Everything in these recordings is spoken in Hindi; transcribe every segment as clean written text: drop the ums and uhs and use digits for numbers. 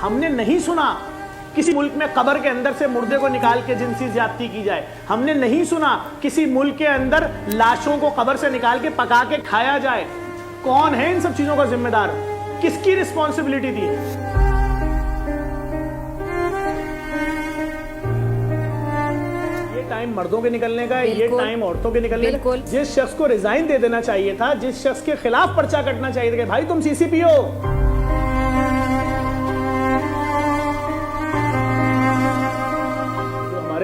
हमने नहीं सुना किसी मुल्क में कब्र के अंदर से मुर्दे को निकाल के जिनसी ज्यादती की जाए। हमने नहीं सुना किसी मुल्क के अंदर लाशों को कब्र से निकाल के पका के खाया जाए। कौन है इन सब चीजों का जिम्मेदार? किसकी रिस्पॉन्सिबिलिटी थी? ये टाइम मर्दों के निकलने का, ये टाइम औरतों के निकलने का। जिस शख्स को रिजाइन दे देना चाहिए था, जिस शख्स के खिलाफ पर्चा कटना चाहिए था कि भाई तुम सीसीपी हो,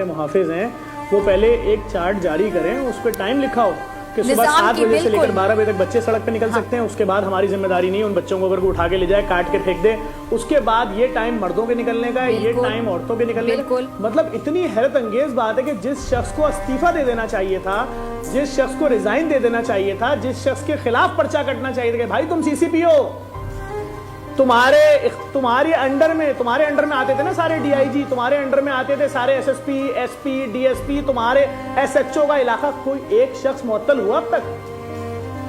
मुहाफिज हैं, वो पहले एक चार्ट जारी करें, उस पर टाइम लिखा हो कि सुबह 7 बजे से लेकर 12 बजे तक बच्चे सड़क पे निकल सकते हैं। उसके बाद हमारी जिम्मेदारी नहीं, उन बच्चों को अगर को उठा के ले जाए, काट के फेंक दे। उसके बाद ये टाइम मर्दों के निकलने का, ये टाइम औरतों के निकलने का। मतलब इतनी हैरत अंगेज बात है कि जिस शख्स को इस्तीफा दे देना चाहिए था, जिस शख्स को रिजाइन दे देना चाहिए था, जिस शख्स के खिलाफ पर्चा कटना चाहिए था कि भाई तुम सीसीपी हो, तुम्हारे अंडर में आते थे ना सारे डीआईजी, तुम्हारे अंडर में आते थे सारे एसएसपी, एसपी, डीएसपी, तुम्हारे एसएचओ का इलाका, कोई एक शख्स मुअत्तल हुआ अब तक?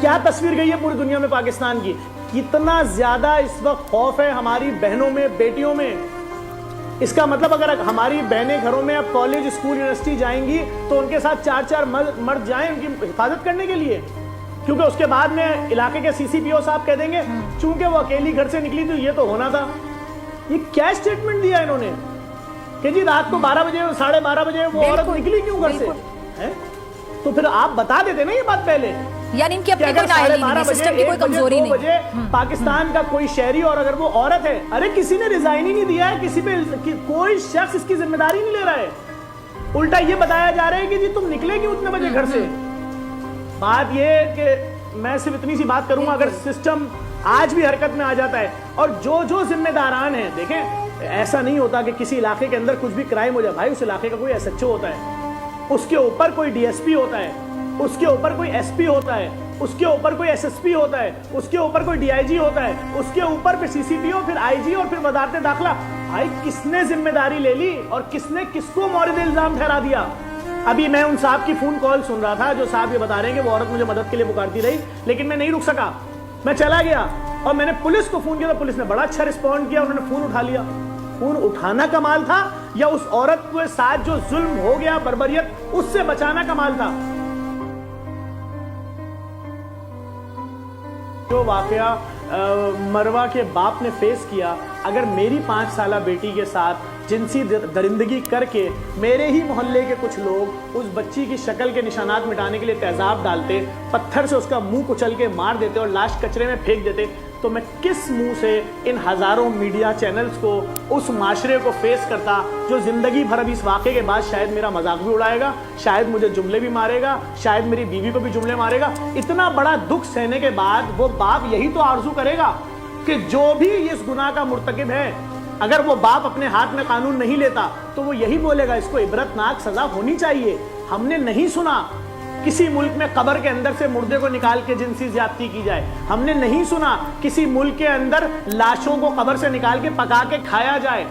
क्या तस्वीर गई है पूरी दुनिया में पाकिस्तान की? कितना ज्यादा इस वक्त खौफ है हमारी बहनों में, बेटियों में। इसका मतलब अगर हमारी बहनें घरों में अब कॉलेज, स्कूल, यूनिवर्सिटी जाएंगी तो उनके साथ 4-4 मर्द जाएं उनकी हिफाजत करने के लिए, क्योंकि उसके बाद में इलाके के सीसीपीओ साहब कह देंगे चूंकि वो अकेली घर से निकली तो ये तो होना था। ये क्या स्टेटमेंट दिया इन्होंने कि जी रात को 12 बजे, 12:30 बजे वो औरत निकली क्यों घर से? है तो फिर आप बता देते ना ये बात पहले, यानी इनकी अपनी कोई सिस्टम की कोई कमजोरी नहीं। 2 बजे पाकिस्तान का कोई शहरी और अगर वो औरत है, अरे किसी ने रिजाइन ही नहीं दिया है, किसी पे कोई शख्स इसकी जिम्मेदारी नहीं ले रहा है। उल्टा ये बताया जा रहा है कि जी तुम निकले क्यों उतने बजे घर से। बात यह कि मैं सिर्फ इतनी सी बात करूंगा, अगर सिस्टम आज भी हरकत में आ जाता है और जो जिम्मेदारान हैं, देखें ऐसा नहीं होता कि किसी इलाके के अंदर कुछ भी क्राइम हो जाए, भाई उस इलाके का कोई एसएचओ होता है, उसके ऊपर कोई डीएसपी होता है, उसके ऊपर कोई एसपी होता है, उसके ऊपर कोई एसएसपी होता है, उसके ऊपर कोई डीआईजी होता है, उसके ऊपर फिर सीसीपीओ, फिर आईजी और फिर वजारत दाखिला। भाई किसने जिम्मेदारी ले ली और किसने किसको मौरिद इल्जाम ठहरा दिया? अभी मैं उन साहब की फोन कॉल सुन रहा था जो साहब ये बता रहे हैं कि वो औरत मुझे मदद के लिए पुकारती रही, लेकिन मैं नहीं रुक सका, मैं चला गया और मैंने पुलिस को फोन किया तो पुलिस ने बड़ा अच्छा रिस्पॉन्ड किया, उन्होंने फोन उठा लिया। फोन उठाना कमाल था या उस औरत के साथ जो जुल्म हो गया, बर्बरियत, उससे बचाना कमाल था? जो वाकया मरवा के बाप ने फेस किया, अगर मेरी 5 साला बेटी के साथ जिनसी दरिंदगी करके मेरे ही मोहल्ले के कुछ लोग उस बच्ची की शक्ल के निशानात मिटाने के लिए तेजाब डालते, पत्थर से उसका मुंह कुचल के मार देते और लाश कचरे में फेंक देते, तो मैं किस मुंह से इन हजारों मीडिया चैनल्स को, उस माशरे को फेस करता जो जिंदगी भर अभी इस वाक़े के बाद शायद मेरा मजाक भी उड़ाएगा, शायद मुझे जुमले भी मारेगा, शायद मेरी बीवी को भी जुमले मारेगा। इतना बड़ा दुख सहने के बाद वो बाप यही तो आरजू करेगा कि जो भी इस गुनाह का मुर्तकिब है, अगर वो बाप अपने हाथ में कानून नहीं लेता तो वो यही बोलेगा इसको इबरतनाक सजा होनी चाहिए। हमने नहीं सुना किसी मुल्क में कब्र के अंदर से मुर्दे को निकाल के जिनसी ज्यादती की जाए। हमने नहीं सुना किसी मुल्क के अंदर लाशों को कब्र से निकाल के पका के खाया जाए।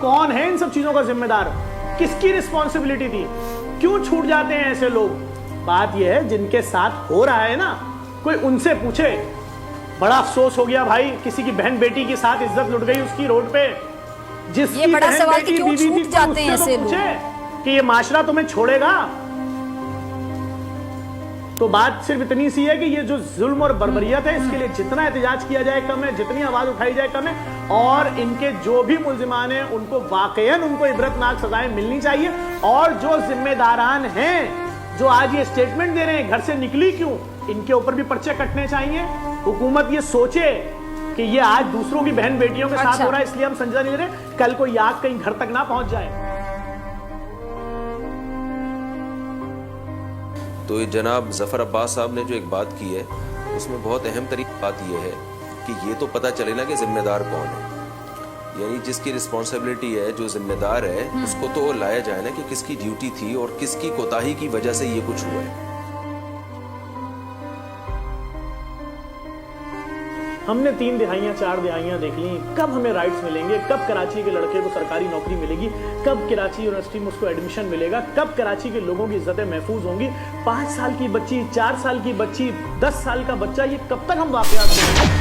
कौन है इन सब चीजों का जिम्मेदार? किसकी रिस्पॉन्सिबिलिटी थी? क्यों छूट जाते हैं ऐसे लोग? बात यह है जिनके साथ हो रहा है ना, कोई उनसे पूछे। बड़ा अफसोस हो गया भाई, किसी की बहन बेटी के साथ इज्जत लुट गई उसकी रोड पे, जिसकी ये बड़ा बहन सवाल बेटी कि क्यों बीवी छूट थी, जाते हैं ऐसे लोग कि ये माशरा तुम्हें छोड़ेगा। तो बात सिर्फ इतनी सी है कि ये जो जुल्म और बर्बरियत है, इसके लिए जितना एहतजाज किया जाए कम है, जितनी आवाज उठाई जाए कम है, और इनके जो भी मुल्जिमान हैं उनको वाकईन उनको इबरतनाक सजाएं मिलनी चाहिए। और जो जिम्मेदारान हैं जो आज ये स्टेटमेंट दे रहे हैं घर से निकली क्यों, इनके ऊपर भी पर्चे कटने चाहिए। हुकूमत ये सोचे कि ये आज दूसरों की बहन बेटियों के साथ हो रहा है, इसलिए हम संज्ञा नहीं ले रहे, कल कोई आग कहीं घर तक ना पहुंच जाए। तो जनाब जफर अब्बास साहब ने जो एक बात की है, उसमें बहुत अहम तरीन बात यह है कि ये तो पता चले ना कि जिम्मेदार कौन है, यानी जिसकी रिस्पॉन्सिबिलिटी है, जो जिम्मेदार है, उसको तो लाया जाए ना कि किसकी ड्यूटी थी और किसकी कोताही की वजह से ये कुछ हुआ है। हमने 3 दिहाइयां 4 दिहाइयां देख ली, कब हमें राइट्स मिलेंगे, कब कराची के लड़के को सरकारी नौकरी मिलेगी, कब कराची यूनिवर्सिटी में उसको एडमिशन मिलेगा, कब कराची के लोगों की इज्जतें महफूज होंगी। 5 साल की बच्ची, 4 साल की बच्ची, 10 साल का बच्चा, ये कब तक हम वाकयात देखेंगे?